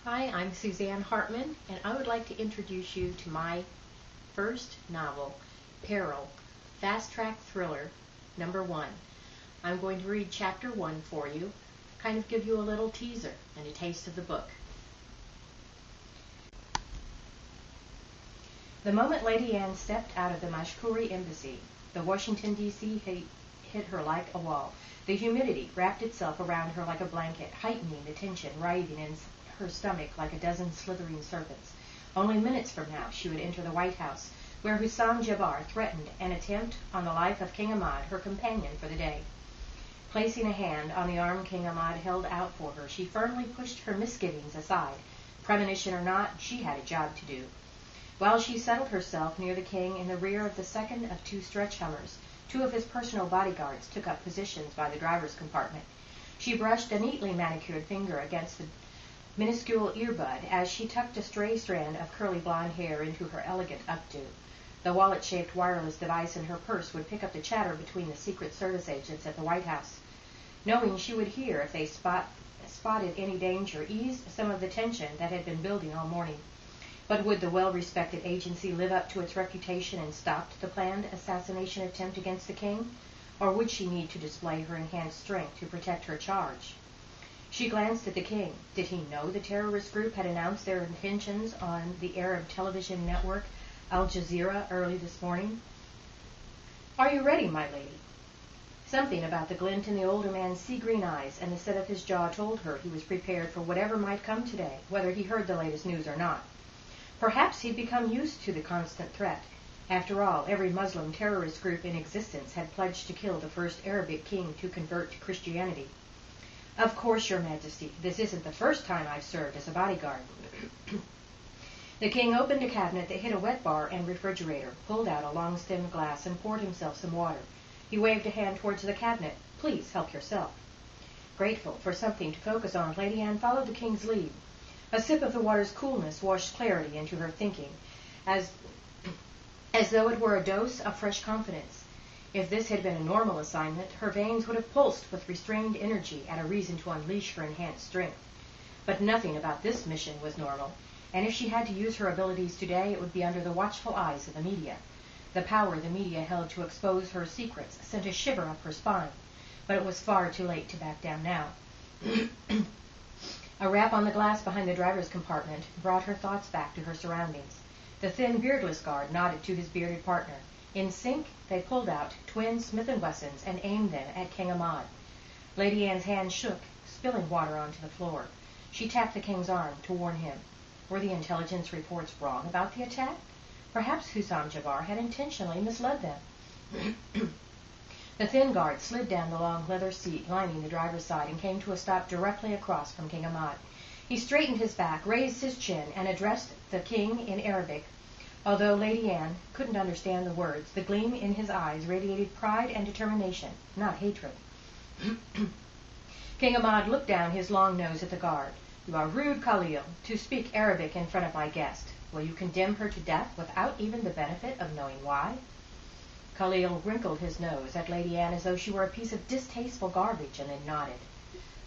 Hi, I'm Suzanne Hartmann, and I would like to introduce you to my first novel, PERIL, Fast Track Thriller, number 1. I'm going to read chapter 1 for you, kind of give you a little teaser and a taste of the book. The moment Lady Anne stepped out of the Mashkuri embassy, the Washington, D.C. hit her like a wall. The humidity wrapped itself around her like a blanket, heightening the tension writhing in her stomach like a dozen slithering serpents. Only minutes from now she would enter the White House, where Hussam Jabbar threatened an attempt on the life of King Ahmad, her companion for the day. Placing a hand on the arm King Ahmad held out for her, she firmly pushed her misgivings aside. Premonition or not, she had a job to do. While she settled herself near the king in the rear of the second of 2 stretch hummers, 2 of his personal bodyguards took up positions by the driver's compartment. She brushed a neatly manicured finger against the minuscule earbud as she tucked a stray strand of curly blonde hair into her elegant updo. The wallet-shaped wireless device in her purse would pick up the chatter between the Secret Service agents at the White House. Knowing she would hear if they spotted any danger eased some of the tension that had been building all morning. But would the well-respected agency live up to its reputation and stop the planned assassination attempt against the king? Or would she need to display her enhanced strength to protect her charge? She glanced at the king. Did he know the terrorist group had announced their intentions on the Arab television network Al Jazeera early this morning? "Are you ready, my lady?" Something about the glint in the older man's sea-green eyes and the set of his jaw told her he was prepared for whatever might come today, whether he heard the latest news or not. Perhaps he'd become used to the constant threat. After all, every Muslim terrorist group in existence had pledged to kill the first Arabic king to convert to Christianity. "Of course, Your Majesty. This isn't the first time I've served as a bodyguard." The king opened a cabinet that hid a wet bar and refrigerator, pulled out a long-stemmed glass, and poured himself some water. He waved a hand towards the cabinet. "Please, help yourself." Grateful for something to focus on, Lady Anne followed the king's lead. A sip of the water's coolness washed clarity into her thinking, as though it were a dose of fresh confidence. If this had been a normal assignment, her veins would have pulsed with restrained energy at a reason to unleash her enhanced strength. But nothing about this mission was normal, and if she had to use her abilities today, it would be under the watchful eyes of the media. The power the media held to expose her secrets sent a shiver up her spine, but it was far too late to back down now. A rap on the glass behind the driver's compartment brought her thoughts back to her surroundings. The thin, beardless guard nodded to his bearded partner. In sync, they pulled out twin Smith & Wessons and aimed them at King Ahmad. Lady Anne's hand shook, spilling water onto the floor. She tapped the king's arm to warn him. Were the intelligence reports wrong about the attack? Perhaps Hussam Jabbar had intentionally misled them. The thin guard slid down the long leather seat lining the driver's side and came to a stop directly across from King Ahmad. He straightened his back, raised his chin, and addressed the king in Arabic. Although Lady Anne couldn't understand the words, the gleam in his eyes radiated pride and determination, not hatred. King Ahmad looked down his long nose at the guard. "You are rude, Khalil, to speak Arabic in front of my guest. Will you condemn her to death without even the benefit of knowing why?" Khalil wrinkled his nose at Lady Anne as though she were a piece of distasteful garbage, and then nodded.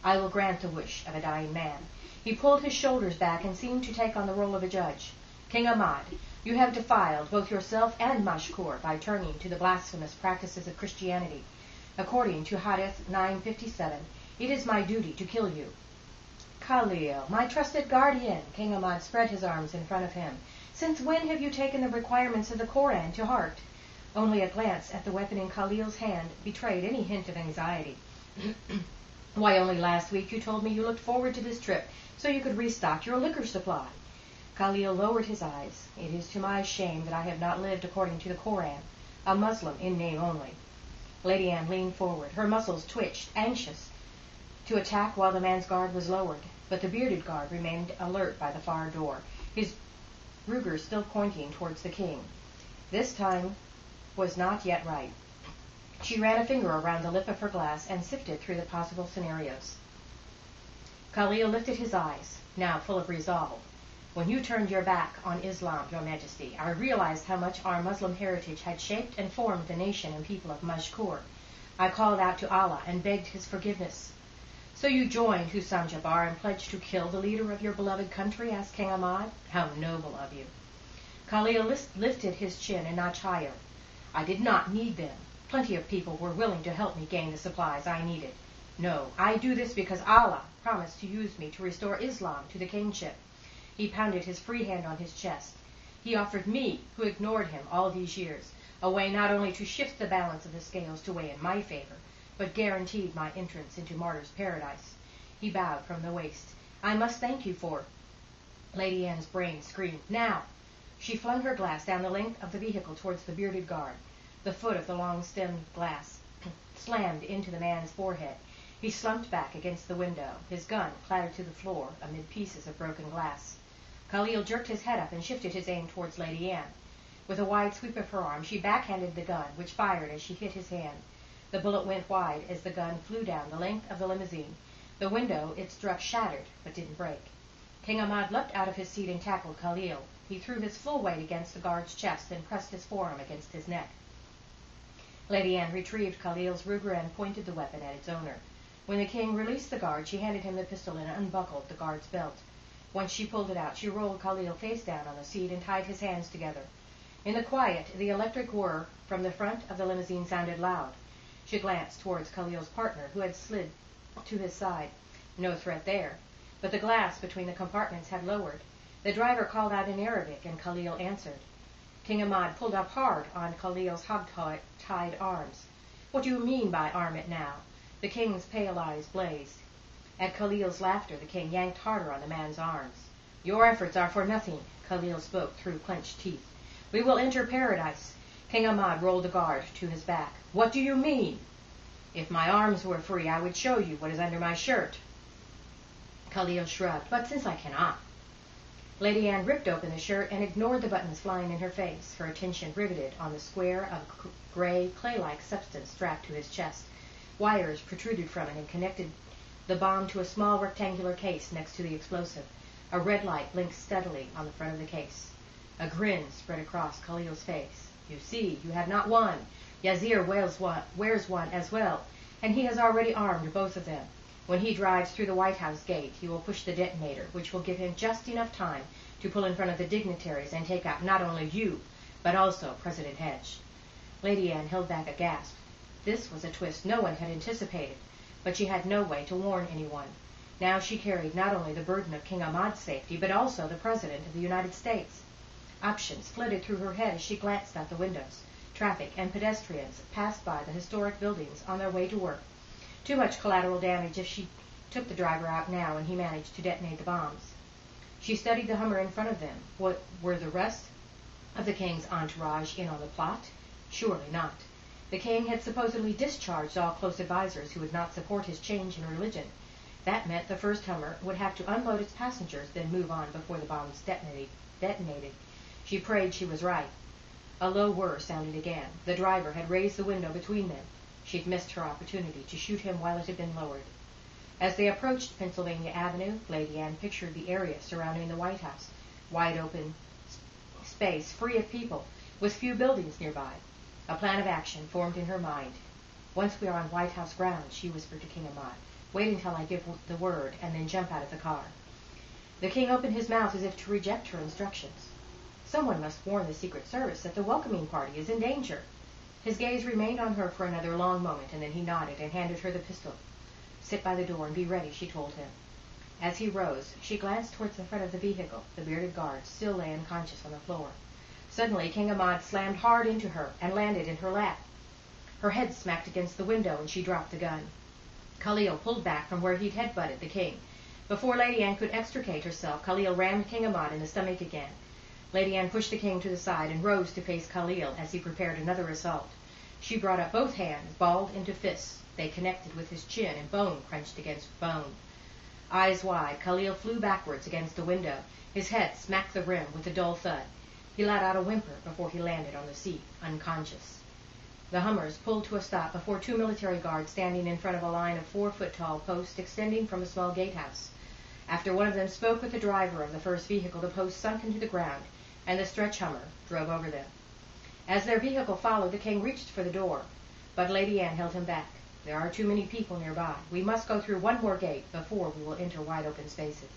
"I will grant the wish of a dying man." He pulled his shoulders back and seemed to take on the role of a judge. "King Ahmad, you have defiled both yourself and Mashkur by turning to the blasphemous practices of Christianity. According to Hadith 957, it is my duty to kill you." "Khalil, my trusted guardian," King Ahmad spread his arms in front of him. "Since when have you taken the requirements of the Koran to heart?" Only a glance at the weapon in Khalil's hand betrayed any hint of anxiety. "Why, only last week you told me you looked forward to this trip so you could restock your liquor supply." Khalil lowered his eyes. "It is to my shame that I have not lived according to the Koran, a Muslim in name only." Lady Anne leaned forward. Her muscles twitched, anxious to attack while the man's guard was lowered, but the bearded guard remained alert by the far door, his Ruger still pointing towards the king. This time was not yet right. She ran a finger around the lip of her glass and sifted through the possible scenarios. Khalil lifted his eyes, now full of resolve. "When you turned your back on Islam, Your Majesty, I realized how much our Muslim heritage had shaped and formed the nation and people of Mashkur. I called out to Allah and begged his forgiveness. "So you joined Husam Jabbar and pledged to kill the leader of your beloved country?" asked King Ahmad. "How noble of you." Khalil lifted his chin a notch higher. "I did not need them. Plenty of people were willing to help me gain the supplies I needed. No, I do this because Allah promised to use me to restore Islam to the kingship." He pounded his free hand on his chest. "He offered me, who ignored him all these years, a way not only to shift the balance of the scales to weigh in my favor, but guaranteed my entrance into martyr's paradise." He bowed from the waist. "I must thank you for—" Lady Anne's brain screamed, "Now!" She flung her glass down the length of the vehicle towards the bearded guard. The foot of the long-stemmed glass slammed into the man's forehead. He slumped back against the window. His gun clattered to the floor amid pieces of broken glass. Khalil jerked his head up and shifted his aim towards Lady Anne. With a wide sweep of her arm, she backhanded the gun, which fired as she hit his hand. The bullet went wide as the gun flew down the length of the limousine. The window it struck shattered, but didn't break. King Ahmad leapt out of his seat and tackled Khalil. He threw his full weight against the guard's chest and pressed his forearm against his neck. Lady Anne retrieved Khalil's Ruger and pointed the weapon at its owner. When the king released the guard, she handed him the pistol and unbuckled the guard's belt. Once she pulled it out, she rolled Khalil face down on the seat and tied his hands together. In the quiet, the electric whir from the front of the limousine sounded loud. She glanced towards Khalil's partner, who had slid to his side. No threat there, but the glass between the compartments had lowered. The driver called out in Arabic, and Khalil answered. King Ahmad pulled up hard on Khalil's hog-tied arms. "What do you mean by arm it now?" The king's pale eyes blazed. At Khalil's laughter, the king yanked harder on the man's arms. "Your efforts are for nothing," Khalil spoke through clenched teeth. "We will enter paradise." King Ahmad rolled the guard to his back. "What do you mean?" "If my arms were free, I would show you what is under my shirt." Khalil shrugged. "But since I cannot—" Lady Anne ripped open the shirt and ignored the buttons flying in her face, her attention riveted on the square of gray, clay-like substance strapped to his chest. Wires protruded from it and connected the bomb to a small rectangular case next to the explosive. A red light blinked steadily on the front of the case. A grin spread across Khalil's face. "You see, you have not one. Yazir wears one as well, and he has already armed both of them. When he drives through the White House gate, he will push the detonator, which will give him just enough time to pull in front of the dignitaries and take out not only you, but also President Hedge." Lady Anne held back a gasp. This was a twist no one had anticipated, but she had no way to warn anyone. Now she carried not only the burden of King Ahmad's safety, but also the President of the United States. Options flitted through her head as she glanced out the windows. Traffic and pedestrians passed by the historic buildings on their way to work. Too much collateral damage if she took the driver out now and he managed to detonate the bombs. She studied the Hummer in front of them. What were the rest of the king's entourage in on the plot? Surely not. The king had supposedly discharged all close advisors who would not support his change in religion. That meant the first Hummer would have to unload its passengers, then move on before the bombs detonated. She prayed she was right. A low whir sounded again. The driver had raised the window between them. She'd missed her opportunity to shoot him while it had been lowered. As they approached Pennsylvania Avenue, Lady Anne pictured the area surrounding the White House, wide open space, free of people, with few buildings nearby. A plan of action formed in her mind. "Once we are on White House grounds," she whispered to King Ahmad, "wait until I give the word, and then jump out of the car." The king opened his mouth as if to reject her instructions. Someone must warn the Secret Service that the welcoming party is in danger. His gaze remained on her for another long moment, and then he nodded and handed her the pistol. "Sit by the door and be ready," she told him. As he rose, she glanced towards the front of the vehicle. The bearded guard still lay unconscious on the floor. Suddenly, King Ahmad slammed hard into her and landed in her lap. Her head smacked against the window, and she dropped the gun. Khalil pulled back from where he'd headbutted the king. Before Lady Anne could extricate herself, Khalil rammed King Ahmad in the stomach again. Lady Anne pushed the king to the side and rose to face Khalil as he prepared another assault. She brought up both hands, balled into fists. They connected with his chin, and bone crunched against bone. Eyes wide, Khalil flew backwards against the window. His head smacked the rim with a dull thud. He let out a whimper before he landed on the seat, unconscious. The Hummers pulled to a stop before two military guards standing in front of a line of 4-foot-tall posts extending from a small gatehouse. After one of them spoke with the driver of the first vehicle, the post sunk into the ground, and the stretch Hummer drove over them. As their vehicle followed, the king reached for the door, but Lady Anne held him back. There are too many people nearby. We must go through one more gate before we will enter wide open spaces.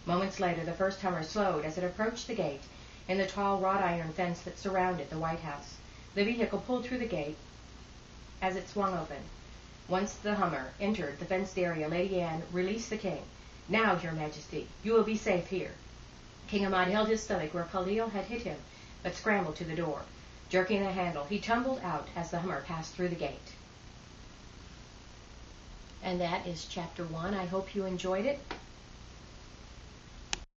Moments later, the first Hummer slowed as it approached the gate in the tall wrought iron fence that surrounded the White House. The vehicle pulled through the gate as it swung open. Once the Hummer entered the fenced area, Lady Anne released the king. "Now, Your Majesty, you will be safe here." King Ahmad held his stomach where Khalil had hit him, but scrambled to the door. Jerking the handle, he tumbled out as the Hummer passed through the gate. And that is Chapter 1. I hope you enjoyed it.